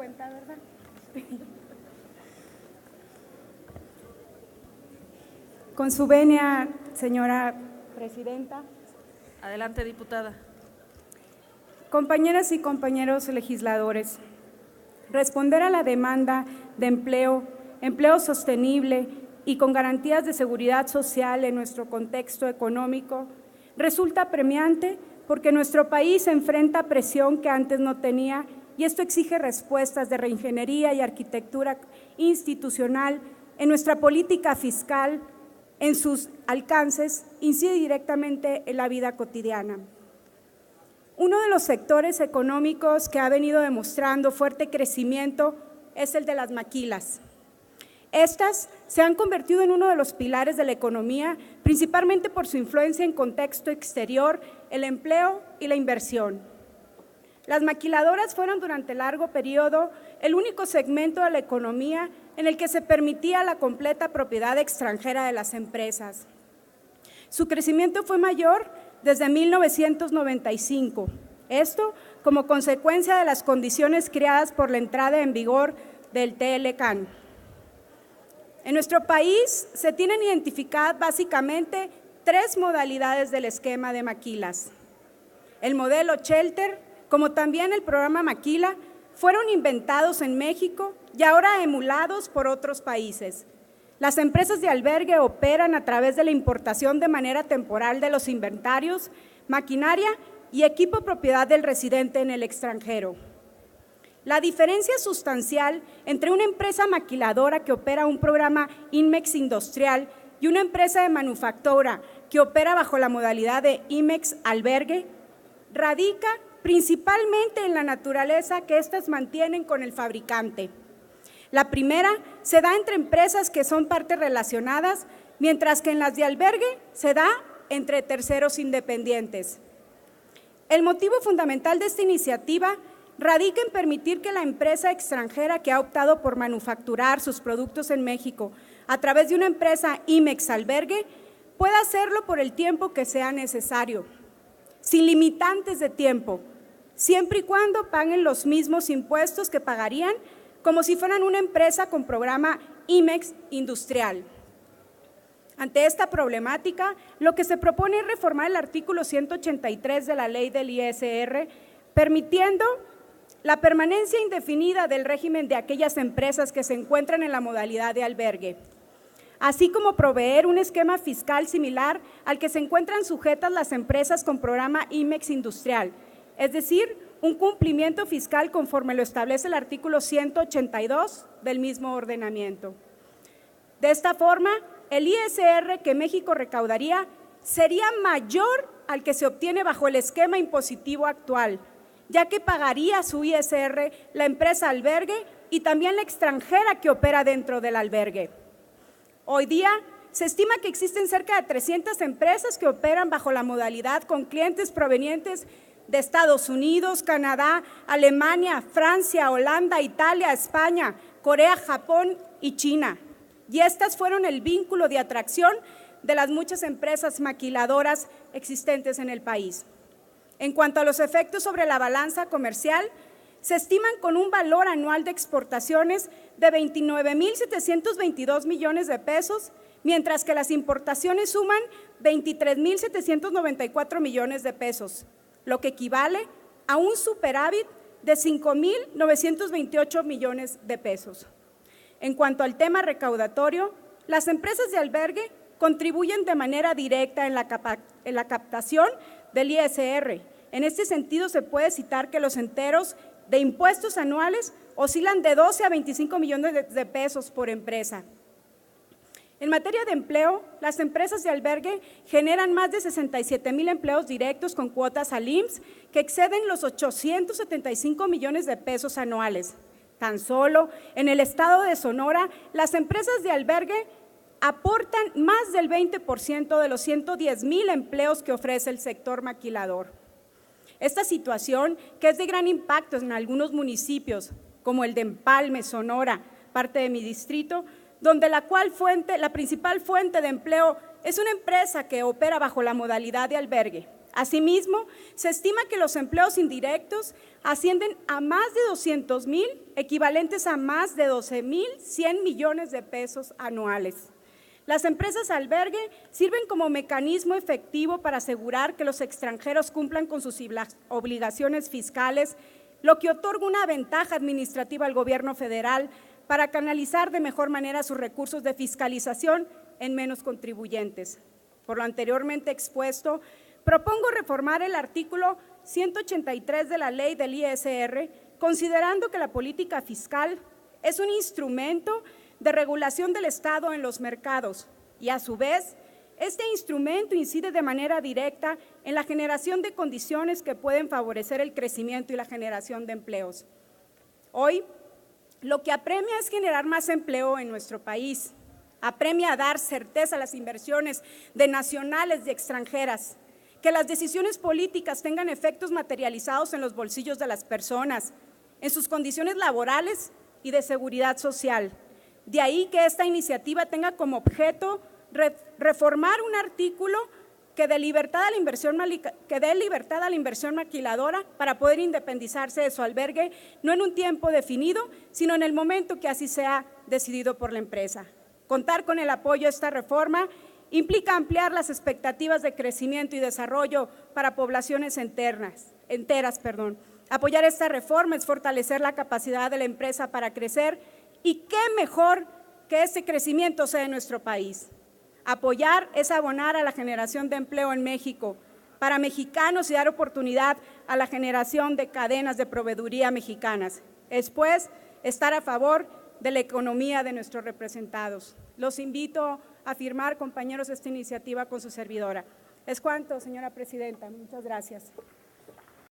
cuenta, ¿verdad? Con su venia, señora presidenta. Adelante, diputada. Compañeras y compañeros legisladores, responder a la demanda de empleo sostenible y con garantías de seguridad social en nuestro contexto económico resulta apremiante porque nuestro país enfrenta presión que antes no tenía y esto exige respuestas de reingeniería y arquitectura institucional en nuestra política fiscal, en sus alcances, incide directamente en la vida cotidiana. Uno de los sectores económicos que ha venido demostrando fuerte crecimiento es el de las maquilas. Estas se han convertido en uno de los pilares de la economía, principalmente por su influencia en contexto exterior, el empleo y la inversión. Las maquiladoras fueron durante largo periodo el único segmento de la economía en el que se permitía la completa propiedad extranjera de las empresas. Su crecimiento fue mayor desde 1995, esto como consecuencia de las condiciones creadas por la entrada en vigor del TLCAN. En nuestro país se tienen identificadas básicamente tres modalidades del esquema de maquilas. El modelo Shelter, como también el programa Maquila, fueron inventados en México y ahora emulados por otros países. Las empresas de albergue operan a través de la importación de manera temporal de los inventarios, maquinaria y equipo propiedad del residente en el extranjero. La diferencia sustancial entre una empresa maquiladora que opera un programa INMEX industrial y una empresa de manufactura que opera bajo la modalidad de INMEX albergue radica principalmente en la naturaleza que éstas mantienen con el fabricante. La primera se da entre empresas que son partes relacionadas, mientras que en las de albergue se da entre terceros independientes. El motivo fundamental de esta iniciativa radica en permitir que la empresa extranjera que ha optado por manufacturar sus productos en México a través de una empresa INMEX albergue pueda hacerlo por el tiempo que sea necesario, sin limitantes de tiempo, siempre y cuando paguen los mismos impuestos que pagarían como si fueran una empresa con programa INMEX industrial. Ante esta problemática, lo que se propone es reformar el artículo 183 de la ley del ISR, permitiendo la permanencia indefinida del régimen de aquellas empresas que se encuentran en la modalidad de albergue, así como proveer un esquema fiscal similar al que se encuentran sujetas las empresas con programa INMEX industrial, es decir, un cumplimiento fiscal conforme lo establece el artículo 182 del mismo ordenamiento. De esta forma, el ISR que México recaudaría sería mayor al que se obtiene bajo el esquema impositivo actual, ya que pagaría su ISR la empresa albergue y también la extranjera que opera dentro del albergue. Hoy día se estima que existen cerca de 300 empresas que operan bajo la modalidad con clientes provenientes de Estados Unidos, Canadá, Alemania, Francia, Holanda, Italia, España, Corea, Japón y China. Y estas fueron el vínculo de atracción de las muchas empresas maquiladoras existentes en el país. En cuanto a los efectos sobre la balanza comercial, se estiman con un valor anual de exportaciones de 29,722 millones de pesos, mientras que las importaciones suman 23,794 millones de pesos, lo que equivale a un superávit de 5,928 millones de pesos. En cuanto al tema recaudatorio, las empresas de albergue contribuyen de manera directa en la captación del ISR. En este sentido, se puede citar que los enteros de impuestos anuales oscilan de 12 a 25 millones de pesos por empresa. En materia de empleo, las empresas de albergue generan más de 67,000 empleos directos con cuotas al IMSS que exceden los 875 millones de pesos anuales. Tan solo en el estado de Sonora, las empresas de albergue aportan más del 20% de los 110,000 empleos que ofrece el sector maquilador. Esta situación, que es de gran impacto en algunos municipios, como el de Empalme, Sonora, parte de mi distrito, donde la principal fuente de empleo es una empresa que opera bajo la modalidad de albergue, Asimismo, se estima que los empleos indirectos ascienden a más de 200,000, equivalentes a más de 12,100 millones de pesos anuales. Las empresas albergue sirven como mecanismo efectivo para asegurar que los extranjeros cumplan con sus obligaciones fiscales, lo que otorga una ventaja administrativa al gobierno federal para canalizar de mejor manera sus recursos de fiscalización en menos contribuyentes. Por lo anteriormente expuesto, propongo reformar el artículo 183 de la Ley del ISR, considerando que la política fiscal es un instrumento de regulación del Estado en los mercados y, a su vez, este instrumento incide de manera directa en la generación de condiciones que pueden favorecer el crecimiento y la generación de empleos. Hoy, lo que apremia es generar más empleo en nuestro país, apremia a dar certeza a las inversiones de nacionales y extranjeras, que las decisiones políticas tengan efectos materializados en los bolsillos de las personas, en sus condiciones laborales y de seguridad social. De ahí que esta iniciativa tenga como objeto reformar un artículo que dé libertad a la inversión maquiladora para poder independizarse de su albergue, no en un tiempo definido, sino en el momento que así sea decidido por la empresa. Contar con el apoyo a esta reforma implica ampliar las expectativas de crecimiento y desarrollo para poblaciones enteras. Apoyar esta reforma es fortalecer la capacidad de la empresa para crecer, y qué mejor que este crecimiento sea en nuestro país. Apoyar es abonar a la generación de empleo en México para mexicanos y dar oportunidad a la generación de cadenas de proveeduría mexicanas. Es, pues, estar a favor de la economía de nuestros representados. Los invito a firmar, compañeros, esta iniciativa con su servidora. Es cuanto, señora presidenta. Muchas gracias.